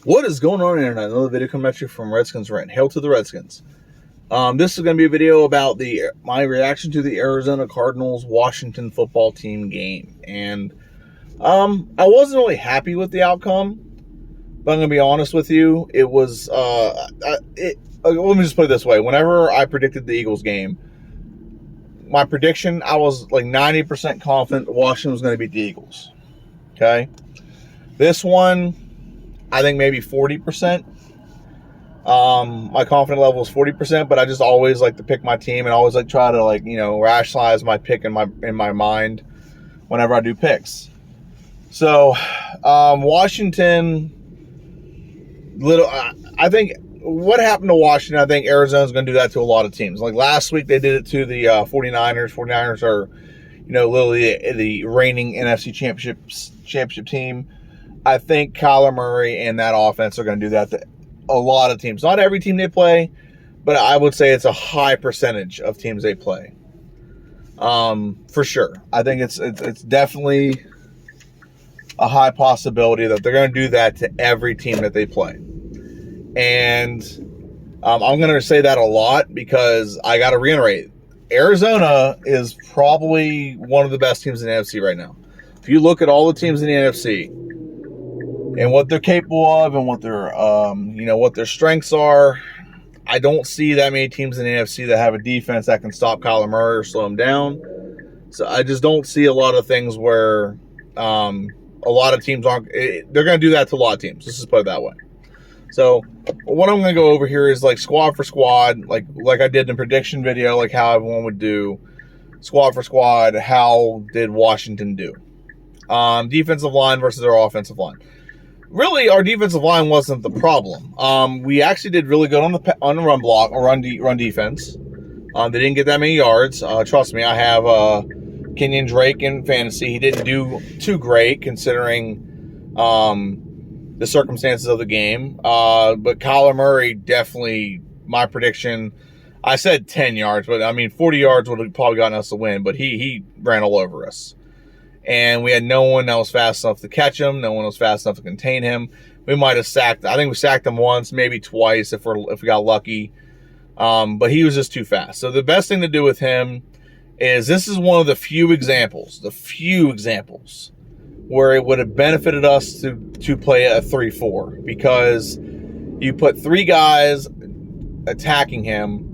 What is going on, Internet? Another video coming at you from Redskins Rant. Hail to the Redskins. This is going to be a video about my reaction to the Arizona Cardinals Washington football team game. And I wasn't really happy with the outcome, but I'm going to be honest with you. It was, let me just put it this way. Whenever I predicted the Eagles game, my prediction, I was like 90% confident Washington was going to beat the Eagles. Okay? This one, I think maybe 40%. My confidence level is 40%, but I just always like to pick my team and always like try to rationalize my pick in my mind whenever I do picks. So Washington, I think what happened to Washington, I think Arizona's going to do that to a lot of teams. Like last week they did it to the 49ers. 49ers are, literally the reigning NFC championship team. I think Kyler Murray and that offense are going to do that to a lot of teams. Not every team they play, but I would say it's a high percentage of teams they play. For sure. I think it's definitely a high possibility that they're going to do that to every team that they play. And I'm going to say that a lot because I got to reiterate, Arizona is probably one of the best teams in the NFC right now. If you look at all the teams in the NFC, and what they're capable of and what their strengths are, I don't see that many teams in the NFC that have a defense that can stop Kyler Murray or slow him down. So I just don't see a lot of things where a lot of teams aren't. They're going to do that to a lot of teams. Let's just put it that way. So what I'm going to go over here is like squad for squad, like I did in the prediction video, like how everyone would do squad for squad. How did Washington do? Defensive line versus their offensive line. Really, our defensive line wasn't the problem. We actually did really good on the run block or run defense. They didn't get that many yards. Trust me, I have Kenyon Drake in fantasy. He didn't do too great considering the circumstances of the game. But Kyler Murray definitely, my prediction, I said 10 yards, but I mean 40 yards would have probably gotten us the win. But he ran all over us. And we had no one that was fast enough to catch him. No one was fast enough to contain him. We might have sacked. I think we sacked him once, maybe twice if we got lucky. But he was just too fast. So the best thing to do with him is this is one of the few examples where it would have benefited us to play a 3-4 because you put three guys attacking him.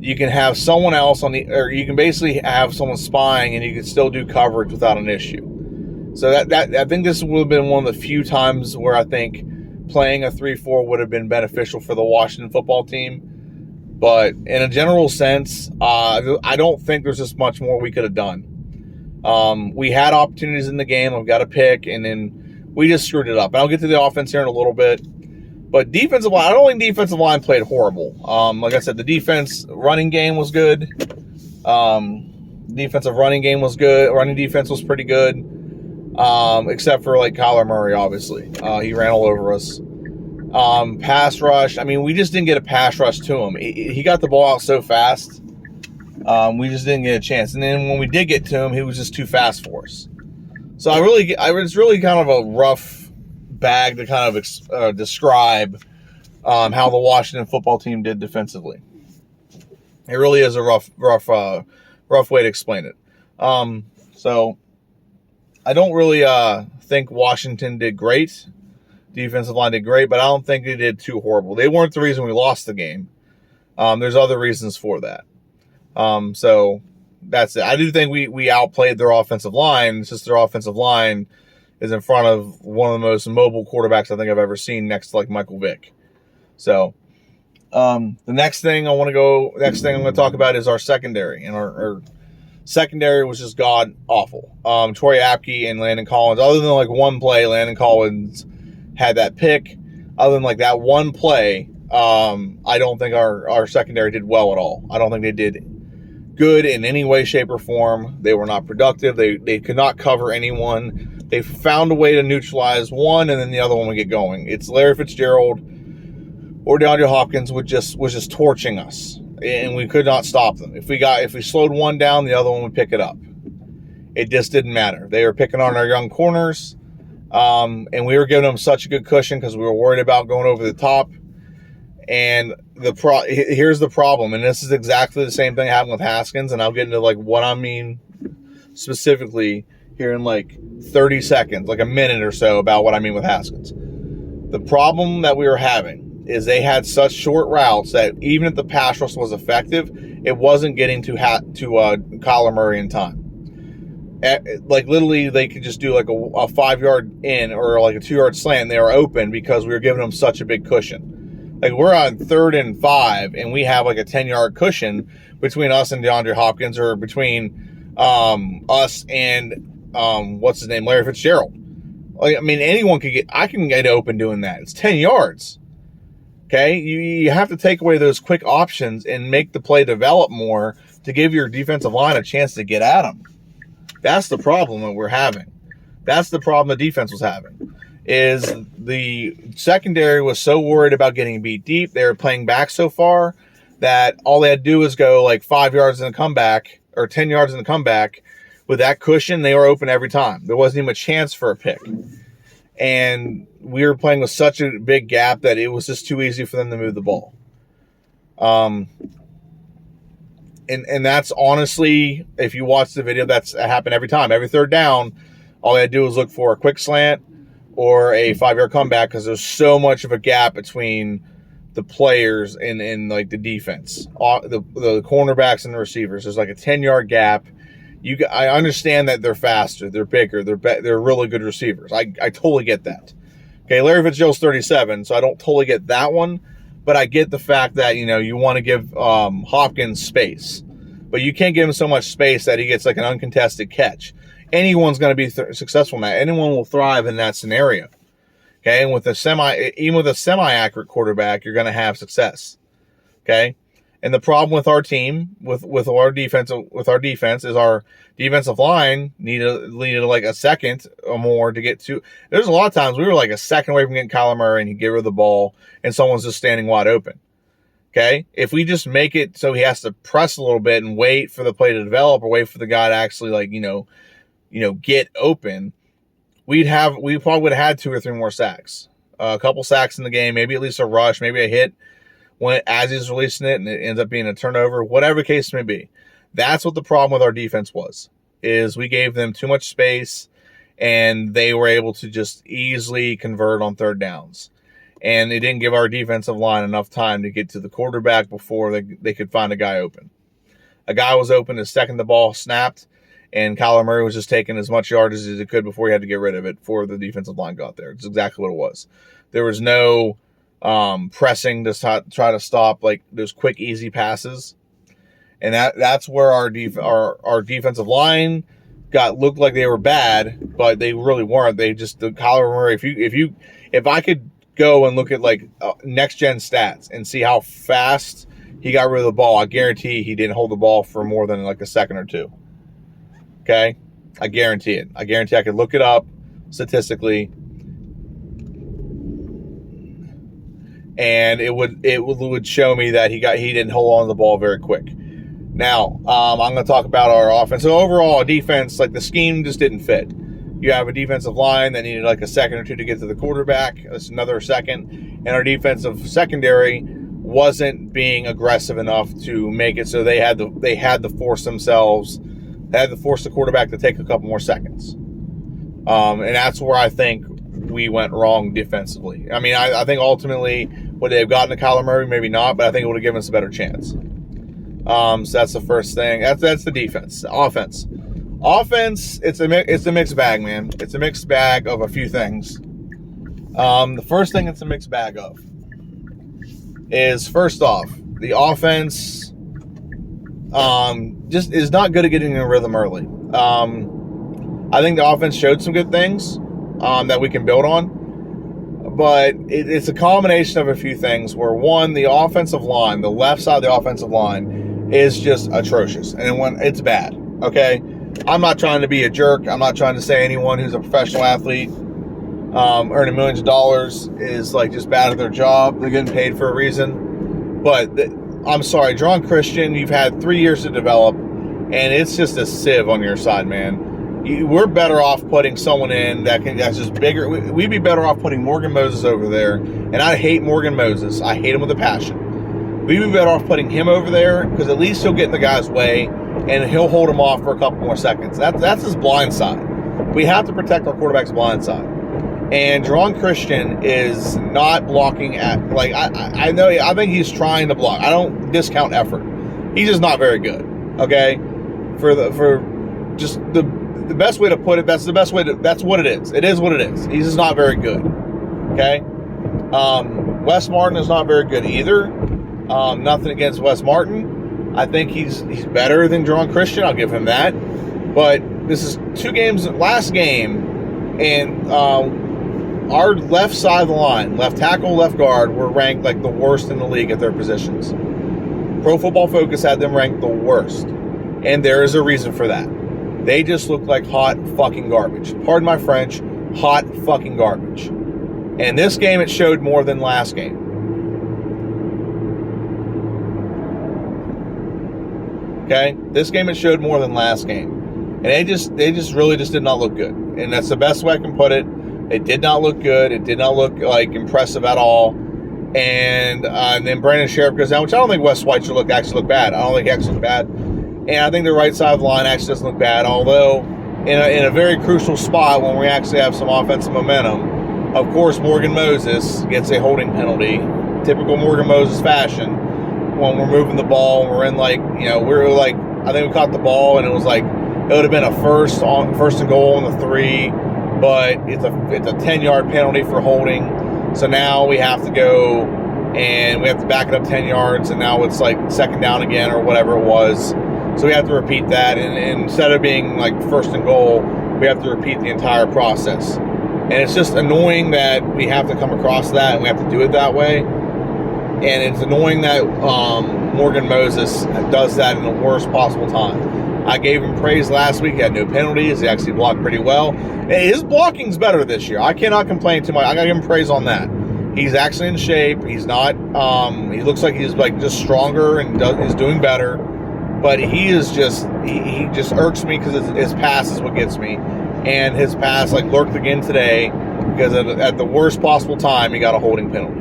You can have someone else or you can basically have someone spying, and you can still do coverage without an issue. So that I think this would have been one of the few times where I think playing a 3-4 would have been beneficial for the Washington football team. But in a general sense, I don't think there's just much more we could have done. We had opportunities in the game. I've got a pick, and then we just screwed it up. And I'll get to the offense here in a little bit. But defensive line, I don't think defensive line played horrible. Like I said, the defense running game was good. Defensive running game was good. Running defense was pretty good. Except for like Kyler Murray, obviously. He ran all over us. Pass rush, I mean, we just didn't get a pass rush to him. He got the ball out so fast. We just didn't get a chance. And then when we did get to him, he was just too fast for us. So it's really kind of a rough bag to kind of describe how the Washington football team did defensively. It really is a rough way to explain it. So I don't really think Washington did great. Defensive line did great, but I don't think they did too horrible. They weren't the reason we lost the game. There's other reasons for that. So that's it. I do think we outplayed their offensive line. It's just their offensive line is in front of one of the most mobile quarterbacks I think I've ever seen, next to like Michael Vick. So the next thing I'm going to talk about is our secondary. And our secondary was just god awful. Troy Apke and Landon Collins, other than like one play, Landon Collins had that pick. Other than like that one play, I don't think our secondary did well at all. I don't think they did good in any way, shape, or form. They were not productive. They could not cover anyone. They found a way to neutralize one, and then the other one would get going. It's Larry Fitzgerald or DeAndre Hopkins was just torching us, and we could not stop them. If we slowed one down, the other one would pick it up. It just didn't matter. They were picking on our young corners. And we were giving them such a good cushion because we were worried about going over the top. And here's the problem, and this is exactly the same thing happened with Haskins, and I'll get into like what I mean specifically here in like 30 seconds, like a minute or so, about what I mean with Haskins. The problem that we were having is they had such short routes that even if the pass rush was effective, it wasn't getting to Kyler Murray in time. Like literally, they could just do like a 5-yard in or like a 2-yard slant, and they were open because we were giving them such a big cushion. Like we're on 3rd and 5, and we have like a 10-yard cushion between us and DeAndre Hopkins, or between us and what's his name, Larry Fitzgerald. Like, I mean, I can get open doing that. It's 10 yards. Okay, you have to take away those quick options and make the play develop more to give your defensive line a chance to get at them. That's the problem that we're having. That's the problem the defense was having. Is the secondary was so worried about getting beat deep. They were playing back so far that all they had to do was go like 5 yards in the comeback or 10 yards in the comeback. With that cushion, they were open every time. There wasn't even a chance for a pick. And we were playing with such a big gap that it was just too easy for them to move the ball. And that's honestly, if you watch the video, that's happened every time. Every 3rd down, all they had to do was look for a quick slant or a 5-yard comeback because there's so much of a gap between the players and like the defense, the cornerbacks and the receivers. There's like a 10-yard gap. I understand that they're faster, they're bigger, they're really good receivers. I totally get that. Okay, Larry Fitzgerald's 37, so I don't totally get that one, but I get the fact that you want to give Hopkins space, but you can't give him so much space that he gets like an uncontested catch. Anyone's going to be successful in that. Anyone will thrive in that scenario. Okay, and even with a semi-accurate quarterback, you're going to have success. Okay, and the problem with our team, with our defense, is our defensive line needed like a second or more to get to. There's a lot of times we were like a second away from getting Kyler Murray, and he'd give her the ball, and someone's just standing wide open. Okay, if we just make it so he has to press a little bit and wait for the play to develop, or wait for the guy to actually get open, we probably would have had 2 or 3 more sacks, a couple sacks in the game, maybe at least a rush, maybe a hit as he's releasing it, and it ends up being a turnover, whatever the case may be. That's what the problem with our defense is we gave them too much space, and they were able to just easily convert on 3rd downs. And they didn't give our defensive line enough time to get to the quarterback before they could find a guy open. A guy was open the second the ball snapped, and Kyler Murray was just taking as much yardage as he could before he had to get rid of it before the defensive line got there. It's exactly what it was. There was no pressing to try to stop like those quick, easy passes. And that's where our defensive line looked like they were bad, but they really weren't. The Kyler Murray, if I could go and look at like next gen stats and see how fast he got rid of the ball, I guarantee he didn't hold the ball for more than like a second or two. Okay, I guarantee it. I guarantee I could look it up statistically, and it would show me that he didn't hold on to the ball very quick. Now, I'm going to talk about our offense. So overall, defense, like the scheme just didn't fit. You have a defensive line that needed like a second or two to get to the quarterback. That's another second, and our defensive secondary wasn't being aggressive enough to make it so they had to force themselves. They had to force the quarterback to take a couple more seconds. And that's where I think we went wrong defensively. I mean, I think ultimately would they have gotten to Kyler Murray? Maybe not, but I think it would have given us a better chance. So that's the first thing. That's the defense. Offense, it's a mixed bag, man. It's a mixed bag of a few things. The first thing it's a mixed bag of is, first off, the offense just is not good at getting in a rhythm early. I think the offense showed some good things that we can build on, but it's a combination of a few things where, one, the offensive line, the left side of the offensive line is just atrocious, and when it's bad, okay? I'm not trying to be a jerk. I'm not trying to say anyone who's a professional athlete earning millions of dollars is like just bad at their job. They're getting paid for a reason, but I'm sorry, John Christian, you've had 3 years to develop, and it's just a sieve on your side, man. we're better off putting someone in that's just bigger. We'd be better off putting Morgan Moses over there. And I hate Morgan Moses. I hate him with a passion. We'd be better off putting him over there because at least he'll get in the guy's way and he'll hold him off for a couple more seconds. That's his blind side. We have to protect our quarterback's blind side. And Jerron Christian is not blocking at, like, I know, I think he's trying to block. I don't discount effort. He's just not very good. Okay? For just the best way to put it, that's what it is. It is what it is. He's just not very good. Okay? Wes Martin is not very good either. Nothing against Wes Martin. I think he's better than Jerron Christian. I'll give him that. But this is 2 games, last game, and our left side of the line, left tackle, left guard, were ranked like the worst in the league at their positions. Pro Football Focus had them ranked the worst. And there is a reason for that. They just look like hot fucking garbage. Pardon my French, hot fucking garbage. And this game, it showed more than last game. Okay? This game, it showed more than last game. And they just really did not look good. And that's the best way I can put it. It did not look good. It did not look like impressive at all. And then Brandon Sheriff goes down, which I don't think Wes White should actually look bad. I don't think he actually looks bad. And I think the right side of the line actually doesn't look bad, although in a very crucial spot when we actually have some offensive momentum. Of course, Morgan Moses gets a holding penalty, typical Morgan Moses fashion, when we're moving the ball. And we're in I think we caught the ball, and it was like, it would have been a first and goal on the 3, but it's a 10-yard penalty for holding. So now we have to go and we have to back it up 10 yards, and now it's like second down again or whatever it was. So we have to repeat that, and instead of being like first and goal, we have to repeat the entire process. And it's just annoying that we have to come across that and we have to do it that way. And it's annoying that Morgan Moses does that in the worst possible time. I gave him praise last week. He had no penalties. He actually blocked pretty well. His blocking's better this year. I cannot complain too much. I got to give him praise on that. He's actually in shape. He's not, he looks like he's like just stronger and is doing better. But he is just, he just irks me because his pass is what gets me. And his pass like lurked again today because at the worst possible time, he got a holding penalty.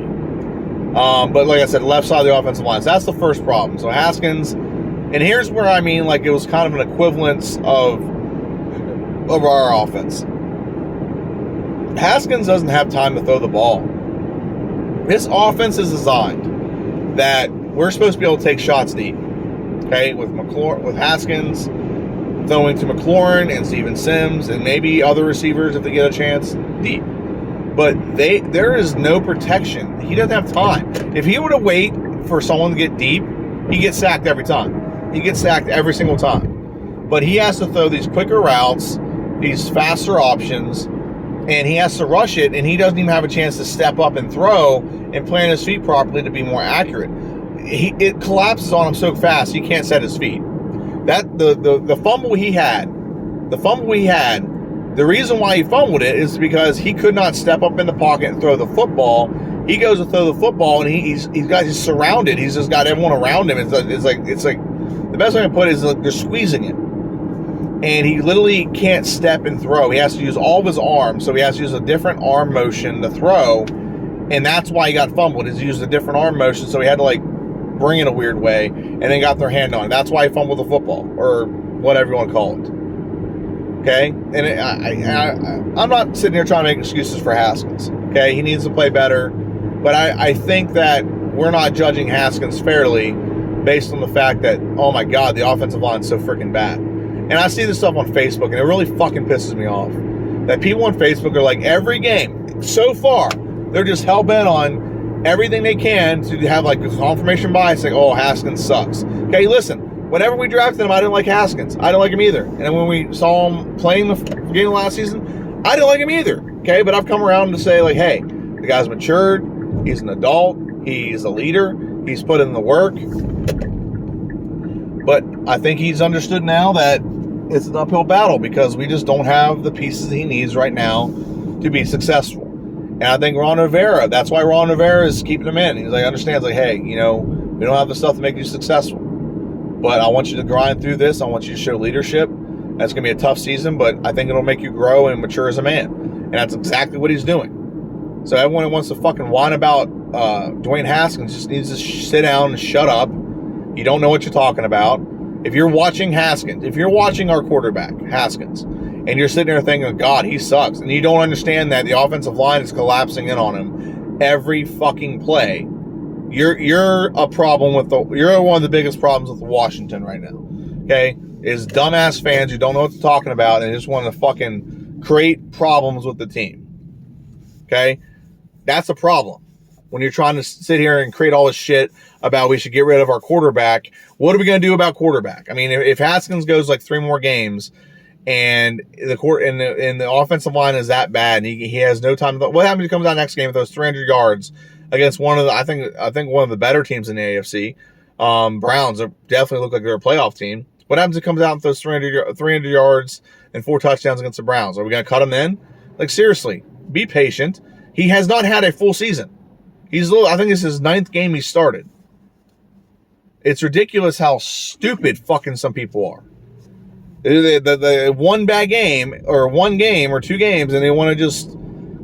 But like I said, left side of the offensive line. So that's the first problem. So Haskins, and here's where I mean, like, it was kind of an equivalence of our offense. Haskins doesn't have time to throw the ball. This offense is designed that we're supposed to be able to take shots deep. Okay, with Haskins throwing to McLaurin and Steven Sims and maybe other receivers if they get a chance deep. But there is no protection. He doesn't have time. If he were to wait for someone to get deep, he gets sacked every time. He gets sacked every single time. But he has to throw these quicker routes, these faster options, and he has to rush it, and he doesn't even have a chance to step up and throw and plant his feet properly to be more accurate. It collapses on him so fast he can't set his feet. That the fumble he had, the reason why he fumbled it is because he could not step up in the pocket and throw the football. He goes to throw the football, and he's surrounded. He's just got everyone around him. It's like the best way to put it is like they're squeezing it, and he literally can't step and throw. He has to use all of his arms, so he has to use a different arm motion to throw, and that's why he got fumbled. Is he used a different arm motion, so he had to like bring it a weird way, and then got their hand on it. That's why he fumbled the football, or whatever you want to call it. Okay? And I'm not sitting here trying to make excuses for Haskins. Okay? He needs to play better. But I think that we're not judging Haskins fairly based on the fact that, oh my God, the offensive line is so freaking bad. And I see this stuff on Facebook, and it really fucking pisses me off. That people on Facebook are like, every game, so far, they're just hell-bent on everything they can to have like a confirmation bias, saying, oh, Haskins sucks. Okay, listen. Whenever we drafted him, I didn't like Haskins. I didn't like him either. And when we saw him playing the beginning of last season, I didn't like him either. Okay, but I've come around to say, like, hey, the guy's matured. He's an adult. He's a leader. He's put in the work. But I think he's understood now that it's an uphill battle because we just don't have the pieces he needs right now to be successful. And I think Ron Rivera, that's why Ron Rivera is keeping him in. He's like, understands, like, hey, we don't have the stuff to make you successful. But I want you to grind through this. I want you to show leadership. And That's going to be a tough season, but I think it'll make you grow and mature as a man. And that's exactly what he's doing. So everyone who wants to fucking whine about Dwayne Haskins just needs to sit down and shut up. You don't know what you're talking about. If you're watching Haskins, if you're watching our quarterback, Haskins, and you're sitting there thinking, God, he sucks, and you don't understand that the offensive line is collapsing in on him every fucking play, you're a problem with you're one of the biggest problems with Washington right now. Okay? Is dumbass fans who don't know what they're talking about and just want to fucking create problems with the team. Okay? That's a problem. When you're trying to sit here and create all this shit about we should get rid of our quarterback, what are we going to do about quarterback? I mean, if Haskins goes like 3 more games and the offensive line is that bad and he has no time, what happens if he comes out next game with those 300 yards against one of the I think one of the better teams in the AFC? Browns definitely look like they're a playoff team. What happens if he comes out with those 300 yards and 4 touchdowns against the Browns? Are we going to cut him then? Like, seriously, be patient. He has not had a full season. I think this is his 9th game he started. It's ridiculous how stupid fucking some people are. The one bad game, or 1 game, or 2 games, and they want to just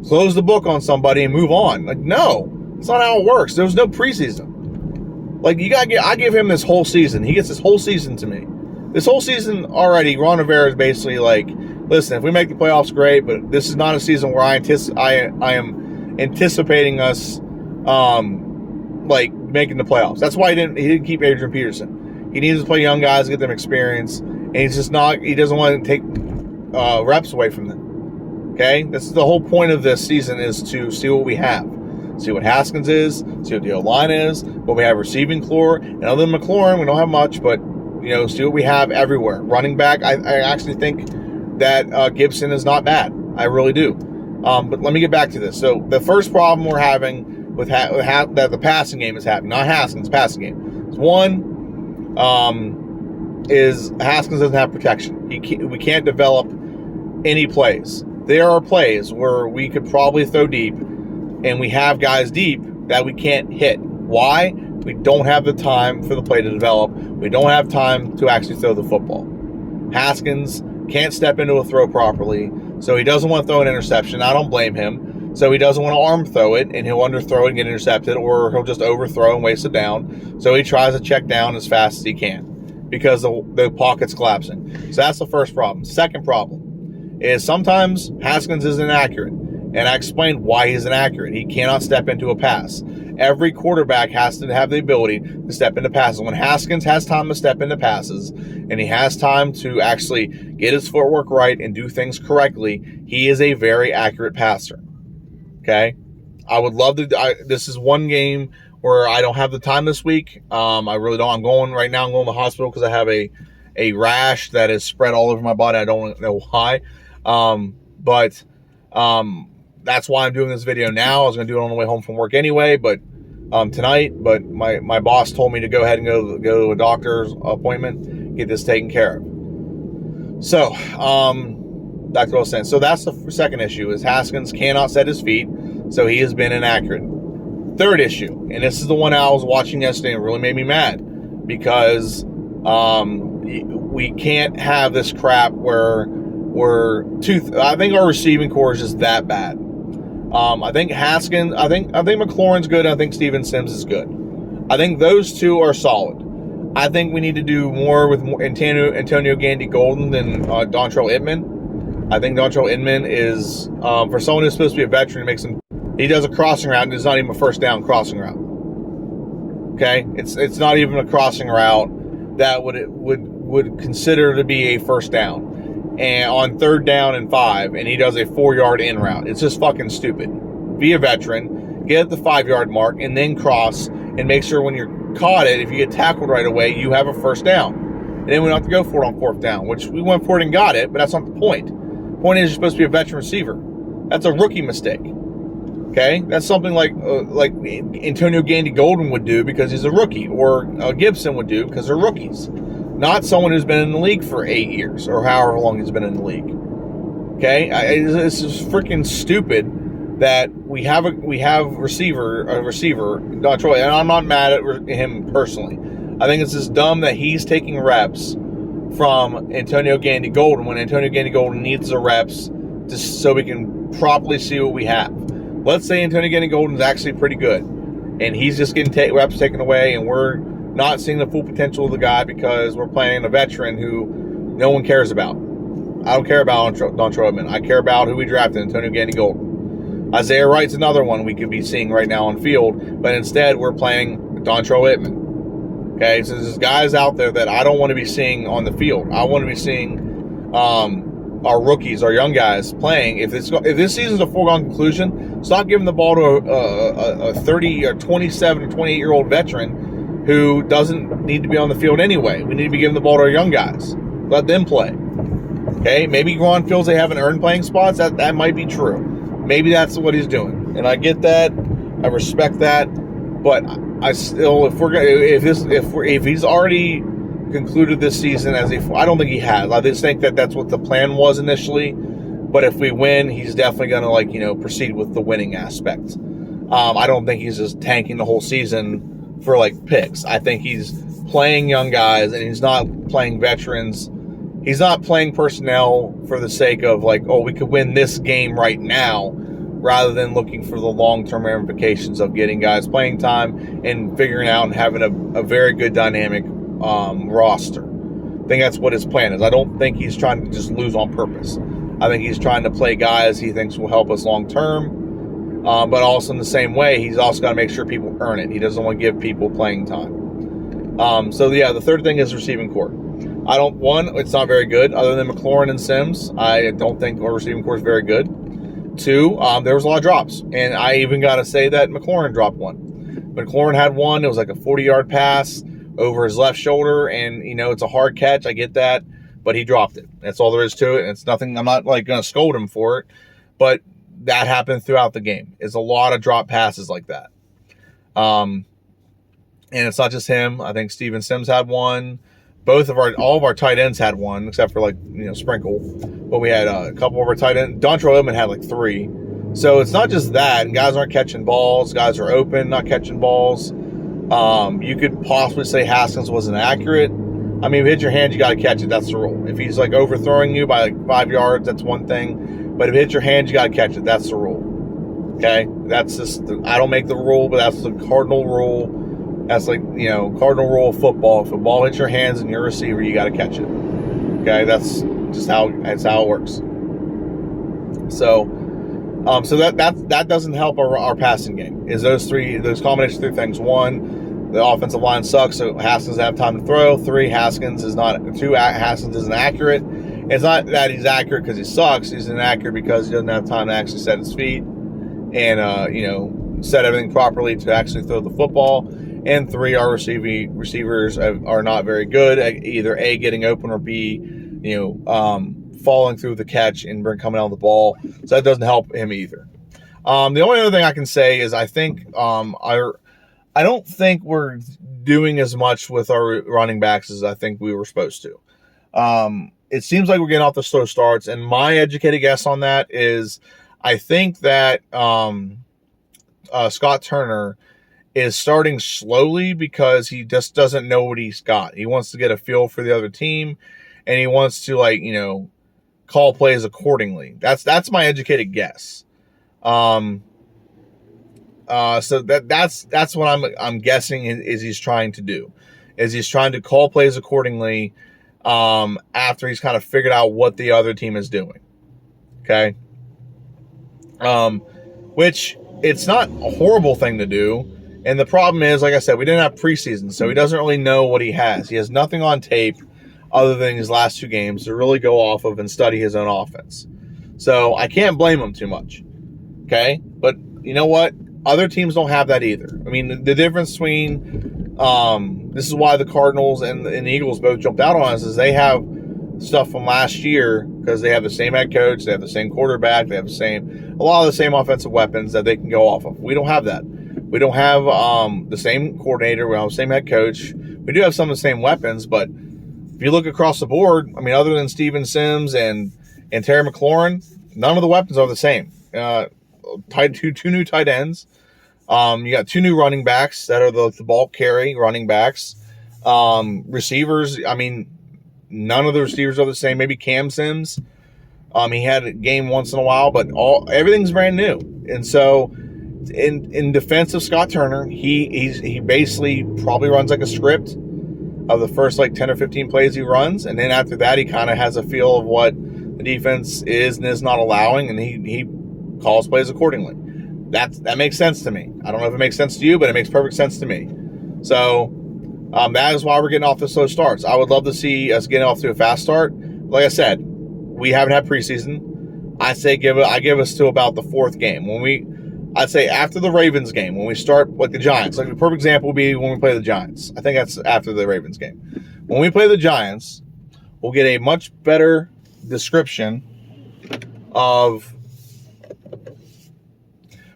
close the book on somebody and move on. Like, no, it's not how it works. There was no preseason. Like, I give him this whole season. He gets this whole season to me. This whole season already, Ron Rivera is basically like, listen, if we make the playoffs, great, but this is not a season where I am anticipating us like making the playoffs. That's why he didn't keep Adrian Peterson. He needs to play young guys, get them experience, and he doesn't want to take reps away from them. Okay? That's the whole point of this season, is to see what we have. See what Haskins is, see what the O-line is, what we have receiving core, and other than McLaurin, we don't have much, but see what we have everywhere. Running back, I actually think that Gibson is not bad. I really do. But let me get back to this. So the first problem we're having with that the passing game is happening, not Haskins' passing game. One is Haskins doesn't have protection. We can't develop any plays. There are plays where we could probably throw deep, and we have guys deep that we can't hit. Why? We don't have the time for the play to develop. We don't have time to actually throw the football. Haskins can't step into a throw properly, so he doesn't want to throw an interception. I don't blame him. So he doesn't want to arm throw it, and he'll underthrow it and get intercepted, or he'll just overthrow and waste it down. So he tries to check down as fast as he can because the pocket's collapsing. So that's the first problem. Second problem is sometimes Haskins is inaccurate, and I explained why he's inaccurate. He cannot step into a pass. Every quarterback has to have the ability to step into passes. When Haskins has time to step into passes, and he has time to actually get his footwork right and do things correctly, he is a very accurate passer. Okay? I would love to. This is one game where I don't have the time this week. I really don't. I'm going to the hospital because I have a rash that is spread all over my body. I don't know why. But that's why I'm doing this video now. I was going to do it on the way home from work anyway, but tonight. But my boss told me to go ahead and go to a doctor's appointment, get this taken care of. So, that's what I was saying. So that's the second issue, is Haskins cannot set his feet, so he has been inaccurate. Third issue, and this is the one I was watching yesterday and it really made me mad, because we can't have this crap where I think our receiving core is just that bad. I think Haskins, I think McLaurin's good. I think Steven Sims is good. I think those two are solid. I think we need to do more with Antonio Gandy Golden than Dontrell Inman. I think Dontrell Inman is, for someone who's supposed to be a veteran, he does a crossing route, and it's not even a first down crossing route. Okay? It's not even a crossing route that would consider to be a first down. And on 3rd down and 5, and he does a 4-yard in route. It's just fucking stupid. Be a veteran, get at the 5-yard mark, and then cross, and make sure when you're caught if you get tackled right away, you have a first down. And then we don't have to go for it on 4th down, which we went for it and got it, but that's not the point. The point is, you're supposed to be a veteran receiver. That's a rookie mistake. Okay? That's something like Antonio Gandy Golden would do because he's a rookie, or Gibson would do because they're rookies. Not someone who's been in the league for 8 years or however long he's been in the league. Okay, it's just freaking stupid that we have a receiver, Dontrell, and I'm not mad at him personally. I think it's just dumb that he's taking reps from Antonio Gandy Golden when Antonio Gandy Golden needs the reps just so we can properly see what we have. Let's say Antonio Gandy Golden is actually pretty good, and he's just getting reps taken away, and we're not seeing the full potential of the guy because we're playing a veteran who no one cares about. I don't care about Dontrell Edmond. I care about who we drafted, Antonio Gandy Golden. Isaiah Wright's another one we could be seeing right now on field, but instead we're playing Dontrell Edmond. Okay, so there's guys out there that I don't want to be seeing on the field. I want to be seeing our rookies, our young guys playing. If this season's a foregone conclusion, stop giving the ball to a 30 or 27 or 28-year-old veteran who doesn't need to be on the field anyway. We need to be giving the ball to our young guys. Let them play. Okay, maybe Guan feels they haven't earned playing spots. That might be true. Maybe that's what he's doing, and I get that. I respect that, but I still, if he's already concluded this season as I don't think he has. I just think that's what the plan was initially. But if we win, he's definitely going to proceed with the winning aspect. I don't think he's just tanking the whole season for picks. I think he's playing young guys and he's not playing veterans. He's not playing personnel for the sake of we could win this game right now, rather than looking for the long-term ramifications of getting guys playing time and figuring out and having a very good dynamic roster. I think that's what his plan is. I don't think he's trying to just lose on purpose. I think he's trying to play guys he thinks will help us long-term, but also in the same way, he's also got to make sure people earn it. He doesn't want to give people playing time. The third thing is receiving corps. It's not very good. Other than McLaurin and Sims, I don't think our receiving corps is very good. Two, there was a lot of drops, and I even got to say that McLaurin dropped one. McLaurin had one. It was like a 40-yard pass over his left shoulder, and it's a hard catch. I get that, but he dropped it. That's all there is to it. And it's nothing. I'm not going to scold him for it, but that happened throughout the game. It's a lot of drop passes like that. And it's not just him. I think Steven Sims had one. All of our tight ends had one, except for Sprinkle. But we had a couple of our tight ends. Dontrell Edmond had 3. So it's not just that. And guys aren't catching balls. Guys are open, not catching balls. You could possibly say Haskins wasn't accurate. I mean, if you hit your hand, you got to catch it. That's the rule. If he's overthrowing you by 5 yards, that's one thing. But if you hit your hand, you got to catch it. That's the rule. Okay? That's just, I don't make the rule, but that's the cardinal rule. That's cardinal rule of football. If a ball hits your hands and you're a receiver, you got to catch it. Okay? That's just how it works. So that doesn't help our passing game. Is those combination of 3 things. 1, the offensive line sucks, so Haskins doesn't have time to throw. 3, Haskins isn't accurate. It's not that he's accurate because he sucks. He's inaccurate because he doesn't have time to actually set his feet and set everything properly to actually throw the football. And 3, our receivers are not very good at either A, getting open, or B, falling through the catch and coming out of the ball. So that doesn't help him either. The only other thing I can say is I think I don't think we're doing as much with our running backs as I think we were supposed to. It seems like we're getting off the slow starts, and my educated guess on that is I think that Scott Turner is starting slowly because he just doesn't know what he's got. He wants to get a feel for the other team, and he wants to call plays accordingly. That's my educated guess. So that's what I'm guessing is he's trying to do. Is he's trying to call plays accordingly after he's kind of figured out what the other team is doing. Okay? Which it's not a horrible thing to do. And the problem is, like I said, we didn't have preseason, so he doesn't really know what he has. He has nothing on tape other than his last 2 games to really go off of and study his own offense. So I can't blame him too much. Okay? But you know what? Other teams don't have that either. I mean, the difference between this is why the Cardinals and the Eagles both jumped out on us is they have stuff from last year because they have the same head coach, they have the same quarterback, they have a lot of the same offensive weapons that they can go off of. We don't have that. We don't have the same coordinator. We don't have the same head coach. We do have some of the same weapons, but if you look across the board, I mean, other than Steven Sims and Terry McLaurin, none of the weapons are the same. Two new tight ends. You got 2 new running backs that are the ball carry running backs. Receivers, I mean, None of the receivers are the same. Maybe Cam Sims. He had a game once in a while, but everything's brand new. And so, in defense of Scott Turner, he basically probably runs like a script of the first like 10 or 15 plays he runs, and then after that, he kind of has a feel of what the defense is and is not allowing, and he calls plays accordingly. That makes sense to me. I don't know if it makes sense to you, but it makes perfect sense to me. So that is why we're getting off the slow starts. I would love to see us getting off to a fast start. Like I said, we haven't had preseason. I give us to about the fourth game. I'd say after the Ravens game, when we start like the Giants. Like the perfect example would be when we play the Giants. I think that's after the Ravens game. When we play the Giants, we'll get a much better description of.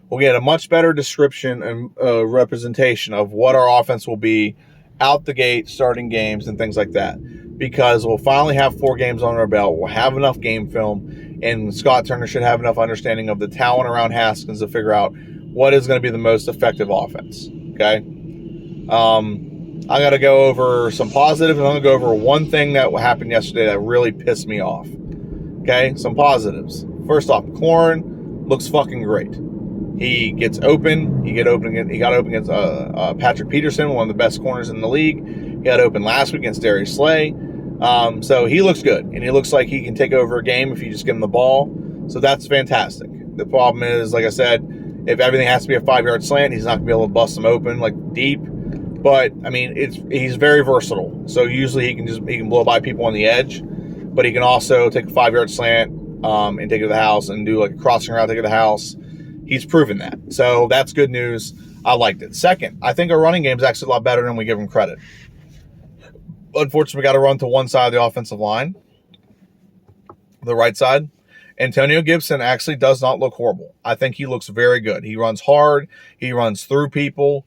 We'll get a much better description and representation of what our offense will be out the gate, starting games and things like that. Because we'll finally have 4 games on our belt. We'll have enough game film, and Scott Turner should have enough understanding of the talent around Haskins to figure out what is going to be the most effective offense. Okay? I got to go over some positives, and I'm going to go over one thing that happened yesterday that really pissed me off. Okay? Some positives. First off, McLaurin looks fucking great. He gets open. He got open against Patrick Peterson, one of the best corners in the league. He got open last week against Darius Slay. So he looks good, and he looks like he can take over a game if you just give him the ball. So that's fantastic. The problem is, like I said, if everything has to be a 5-yard slant, he's not going to be able to bust them open like deep. But I mean, he's very versatile. So usually he can blow by people on the edge, but he can also take a 5-yard slant and take it to the house and do like a crossing route, take it to the house. He's proven that. So that's good news. I liked it. Second, I think our running game is actually a lot better than we give him credit. Unfortunately, we got to run to one side of the offensive line, the right side. Antonio Gibson actually does not look horrible. I think he looks very good. He runs hard. He runs through people.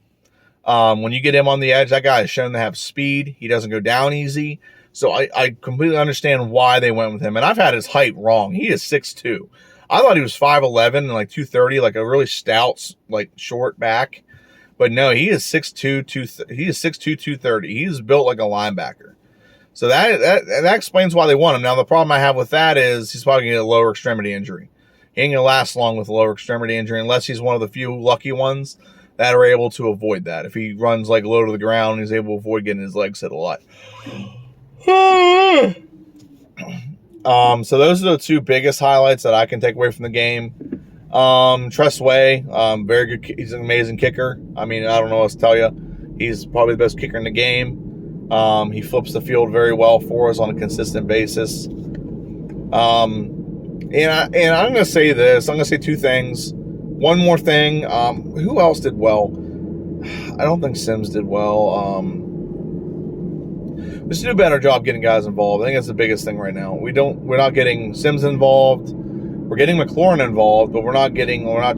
When you get him on the edge, that guy is shown to have speed. He doesn't go down easy. So I completely understand why they went with him. And I've had his height wrong. He is 6'2". I thought he was 5'11" and like 230, like a really stout, like short back. But no, he is 6'2", 230. He's built like a linebacker. So that explains why they want him. Now, the problem I have with that is he's probably going to get a lower extremity injury. He ain't going to last long with a lower extremity injury unless he's one of the few lucky ones that are able to avoid that. If he runs like low to the ground, he's able to avoid getting his legs hit a lot. So those are the 2 biggest highlights that I can take away from the game. Tress Way, very good. He's an amazing kicker. I mean, I don't know what to tell you. He's probably the best kicker in the game. He flips the field very well for us on a consistent basis. And I'm going to say this. I'm going to say 2 things. One more thing. Who else did well? I don't think Sims did well. We should do a better job getting guys involved. I think that's the biggest thing right now. We're not getting Sims involved. We're getting McLaurin involved, but we're not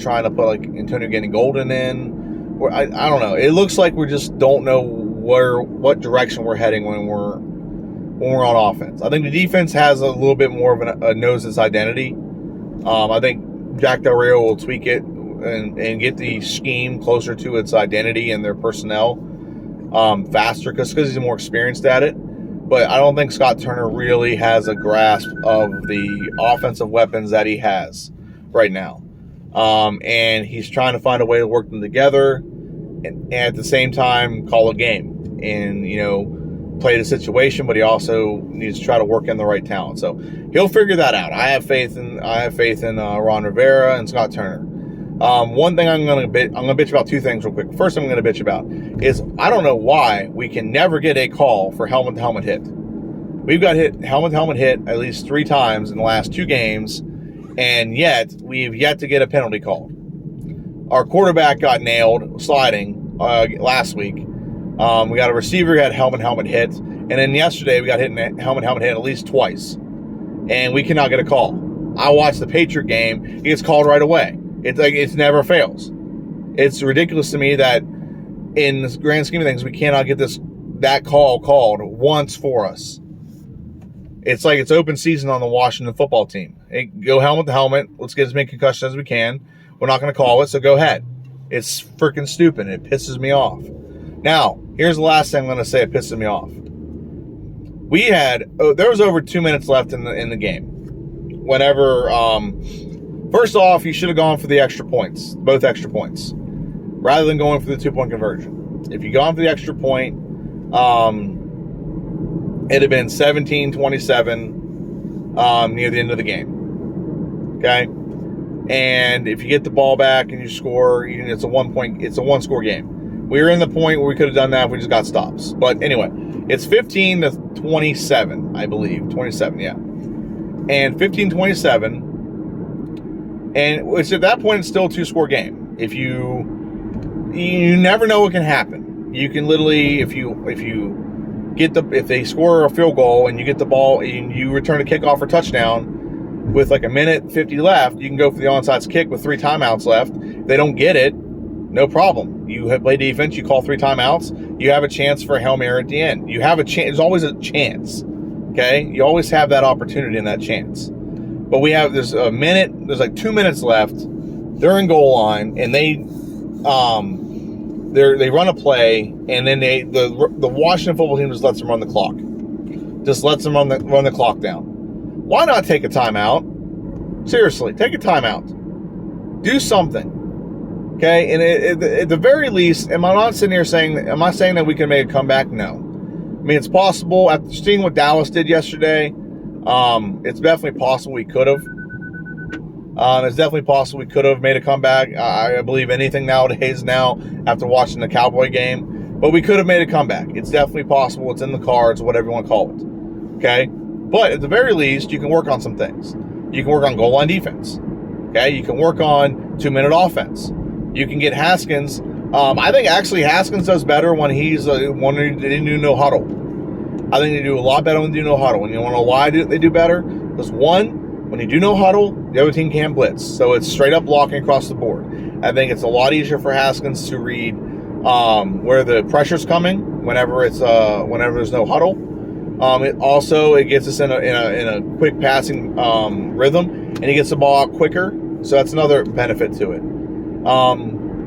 trying to put like Antonio Gannon Golden in. I don't know. It looks like we just don't know what direction we're heading when we're on offense. I think the defense has a little bit more of a knows its identity. I think Jack Del Rio will tweak it and get the scheme closer to its identity and their personnel faster because he's more experienced at it. But I don't think Scott Turner really has a grasp of the offensive weapons that he has right now. And he's trying to find a way to work them together and at the same time call a game and, play the situation, but he also needs to try to work in the right talent. So he'll figure that out. I have faith in Ron Rivera and Scott Turner. One thing I'm gonna bitch about 2 things real quick. First, I'm gonna bitch about is I don't know why we can never get a call for helmet-to-helmet hit. We've got helmet-to-helmet hit at least 3 times in the last 2 games, and yet we've yet to get a penalty call. Our quarterback got nailed sliding last week. We got a receiver who had helmet-helmet hit, and then yesterday we got hit in helmet-helmet hit at least twice, and we cannot get a call. I watched the Patriot game; it gets called right away. It's like it never fails. It's ridiculous to me that in the grand scheme of things, we cannot get that call called once for us. It's like it's open season on the Washington football team. Hey, go helmet to helmet. Let's get as many concussions as we can. We're not going to call it, so go ahead. It's freaking stupid. It pisses me off. Now, here's the last thing I'm going to say. It pisses me off. there was over 2 minutes left in the game. Whenever, first off, you should have gone for the extra points, both extra points, rather than going for the 2-point conversion. If you gone for the extra point, it'd have been 17-27 near the end of the game. Okay, and if you get the ball back and you score, it's a 1-score game. We were in the point where we could have done that if we just got stops. But anyway, it's 15-27, I believe. 27, yeah. And 15-27, and which at that point it's still a 2-score game. If you never know what can happen. You can literally, if they score a field goal and you get the ball and you return a kickoff or touchdown with like a minute 50 left, you can go for the onside kick with 3 timeouts left. If they don't get it, no problem. You play defense, you call 3 timeouts, you have a chance for a Hail Mary at the end. You have a chance. There's always a chance. Okay? You always have that opportunity and that chance. But there's like 2 minutes left. They're in goal line, and they run a play, and then the Washington football team just lets them run the clock. Just lets them run the clock down. Why not take a timeout? Seriously, take a timeout. Do something. Okay, and at the very least, am I saying that we can make a comeback? No. I mean, it's possible. After seeing what Dallas did yesterday, it's definitely possible we could have. It's definitely possible we could have made a comeback. I believe anything nowadays after watching the Cowboy game. But we could have made a comeback. It's definitely possible. It's in the cards, whatever you want to call it. Okay? But at the very least, you can work on some things. You can work on goal line defense. Okay? You can work on 2-minute offense. You can get Haskins. I think actually Haskins does better when they do no huddle. I think they do a lot better when they do no huddle. And you want to know why they do better? Because one, when you do no huddle, the other team can't blitz. So it's straight up blocking across the board. I think it's a lot easier for Haskins to read where the pressure's coming whenever there's no huddle. It gets us in a quick passing rhythm, and he gets the ball out quicker. So that's another benefit to it.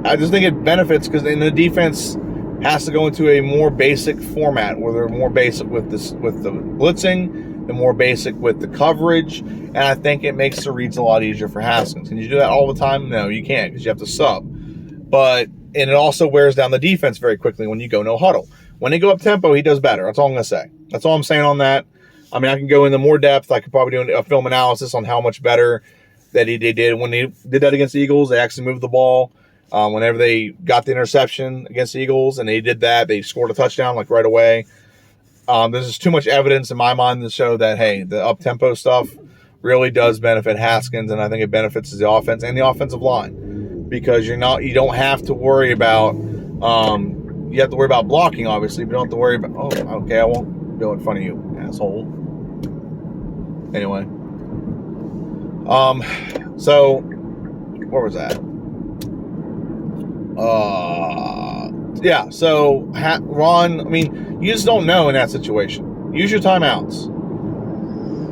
I just think it benefits because the defense has to go into a more basic format where they're more basic with the blitzing, they're more basic with the coverage, and I think it makes the reads a lot easier for Haskins. Can you do that all the time? No, you can't because you have to sub. And it also wears down the defense very quickly when you go no huddle. When they go up tempo, he does better. That's all I'm going to say. That's all I'm saying on that. I mean, I can go into more depth. I could probably do a film analysis on how much better that they did when they did that against the Eagles. They actually moved the ball. Whenever they got the interception against the Eagles and they did that, they scored a touchdown like right away. There's just too much evidence in my mind to show that, hey, the up-tempo stuff really does benefit Haskins, and I think it benefits the offense and the offensive line because you don't have to worry about you have to worry about blocking, obviously, but you don't have to worry about, I won't go in front of you, asshole. Anyway. So where was that? So Ron, I mean, you just don't know in that situation. Use your timeouts.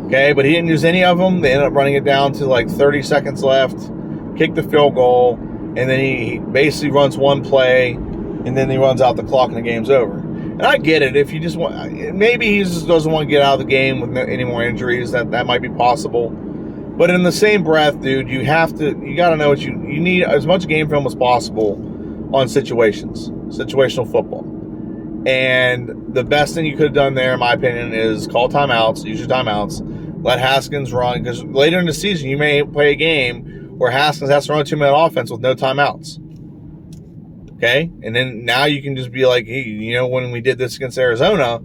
Okay, but he didn't use any of them. They ended up running it down to like 30 seconds left, kick the field goal, and then he basically runs one play, and then he runs out the clock and the game's over. And I get it. If you just want, maybe he just doesn't want to get out of the game with any more injuries. That might be possible. But in the same breath, dude, you got to know what you need as much game film as possible on situational football. And the best thing you could have done there, in my opinion, is call timeouts, use your timeouts, let Haskins run. Because later in the season, you may play a game where Haskins has to run a 2-minute offense with no timeouts. Okay? And then now you can just be like, hey, when we did this against Arizona,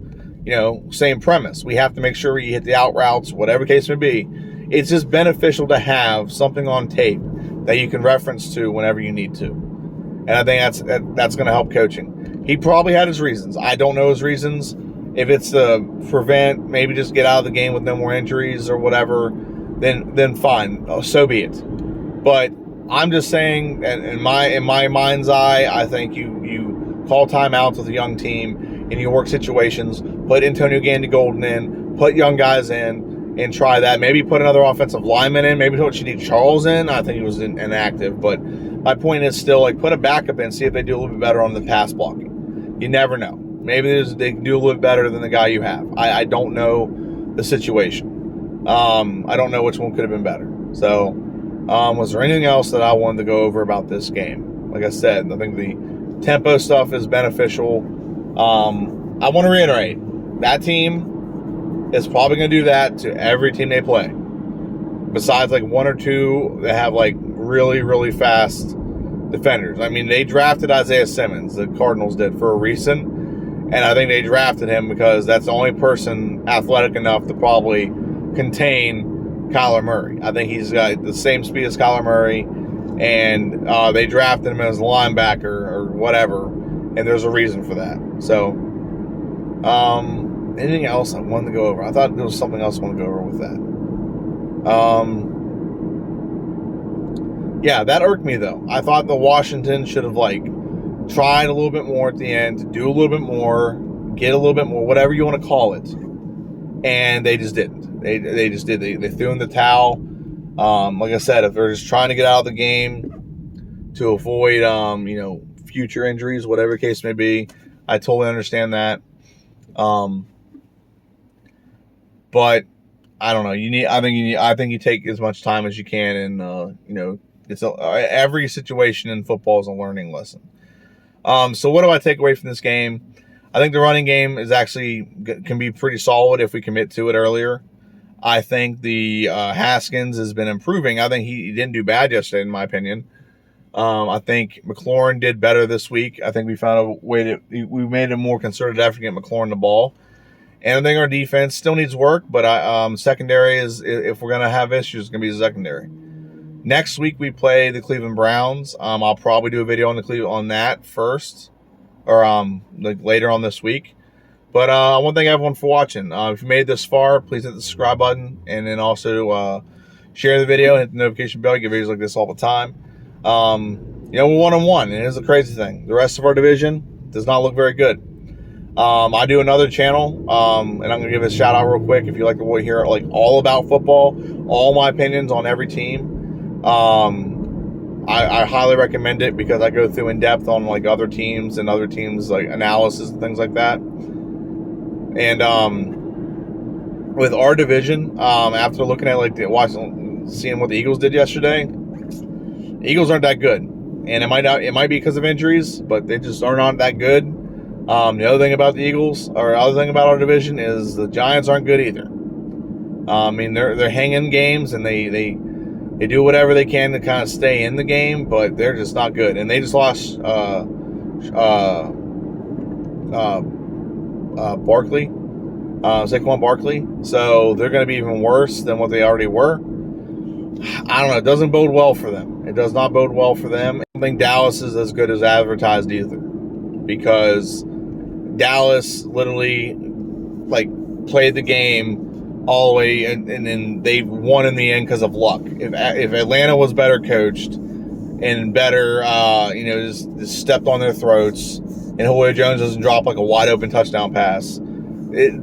same premise. We have to make sure you hit the out routes, whatever case may be. It's just beneficial to have something on tape that you can reference to whenever you need to. And I think that's going to help coaching. He probably had his reasons. I don't know his reasons. If it's to prevent, maybe just get out of the game with no more injuries or whatever, then fine. So be it. But I'm just saying, in my mind's eye, I think you call timeouts with a young team and you work situations, put Antonio Gandy Golden in, put young guys in, and try that. Maybe put another offensive lineman in. Maybe put Shanique Charles in. I think he was inactive. But my point is still, put a backup in, see if they do a little bit better on the pass blocking. You never know. Maybe they can do a little bit better than the guy you have. I don't know the situation. I don't know which one could have been better. So, was there anything else that I wanted to go over about this game? Like I said, I think the tempo stuff is beneficial. I want to reiterate, that team is probably going to do that to every team they play. Besides like one or two that have like really, really fast defenders. I mean, they drafted Isaiah Simmons, the Cardinals did, for a reason. And I think they drafted him because that's the only person athletic enough to probably contain Kyler Murray. I think he's got the same speed as Kyler Murray. And they drafted him as a linebacker or whatever. And there's a reason for that. So, anything else I wanted to go over? I thought there was something else I wanted to go over with that. Yeah, that irked me though. I thought the Washington should have like tried a little bit more at the end, to do a little bit more, get a little bit more, whatever you want to call it. And they just didn't. They just did. They threw in the towel. Like I said, if they're just trying to get out of the game to avoid future injuries, whatever the case may be, I totally understand that. But I don't know. I think you take as much time as you can, and every situation in football is a learning lesson. So what do I take away from this game? I think the running game can be pretty solid if we commit to it earlier. I think the Haskins has been improving. I think he didn't do bad yesterday, in my opinion. I think McLaurin did better this week. I think we found a way we made a more concerted effort to get McLaurin the ball. And I think our defense still needs work, but secondary is, if we're going to have issues, it's going to be the secondary. Next week we play the Cleveland Browns. I'll probably do a video on that first, or later on this week. But I want to thank everyone for watching. If you made it this far, please hit the subscribe button, and then also share the video, hit the notification bell. I get videos like this all the time. We're 1-1, and here's the crazy thing: the rest of our division does not look very good. I do another channel, and I'm gonna give a shout out real quick. If you like to hear like all about football, all my opinions on every team, I highly recommend it because I go through in depth on like other teams and other teams like analysis and things like that. And with our division, after looking at seeing what the Eagles did yesterday, Eagles aren't that good, and it might be because of injuries, but they just are not that good. The other thing about the Eagles, or other thing about our division, is the Giants aren't good either. I mean, they're hanging games, and they do whatever they can to kind of stay in the game, but they're just not good. And they just lost Saquon Barkley, so they're going to be even worse than what they already were. I don't know. It doesn't bode well for them. It does not bode well for them. I don't think Dallas is as good as advertised either, because Dallas literally played the game all the way, and then they won in the end because of luck. If Atlanta was better coached and better, just stepped on their throats, and Julio Jones doesn't drop like a wide open touchdown pass,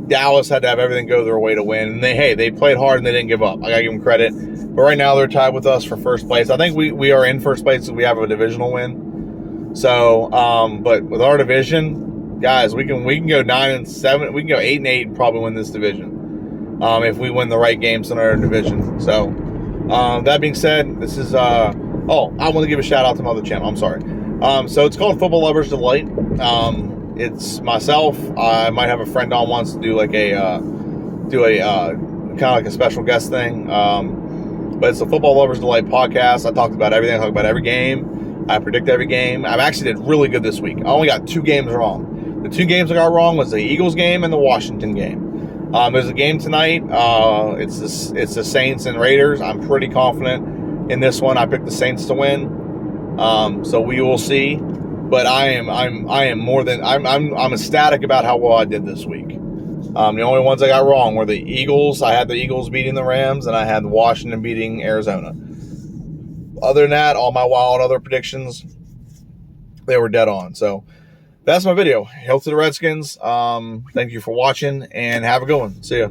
Dallas had to have everything go their way to win. And they played hard and they didn't give up. I gotta give them credit. But right now they're tied with us for first place. I think we are in first place because we have a divisional win. So, but with our division, guys, we can go 9-7. We can go 8-8 and probably win this division if we win the right games in our division. So, that being said, this is I want to give a shout out to my other channel. I'm sorry. So it's called Football Lovers Delight. It's myself. I might have a friend on wants to do like a kind of like a special guest thing. But it's the Football Lovers Delight podcast. I talked about everything. I talk about every game. I predict every game. I actually did really good this week. I only got 2 games wrong. The 2 games I got wrong was the Eagles game and the Washington game. There's a game tonight. It's the Saints and Raiders. I'm pretty confident in this one. I picked the Saints to win. So we will see. But I'm ecstatic about how well I did this week. The only ones I got wrong were the Eagles. I had the Eagles beating the Rams, and I had Washington beating Arizona. Other than that, all my wild other predictions, they were dead on. So that's my video. Hail to the Redskins. Thank you for watching, and have a good one. See ya.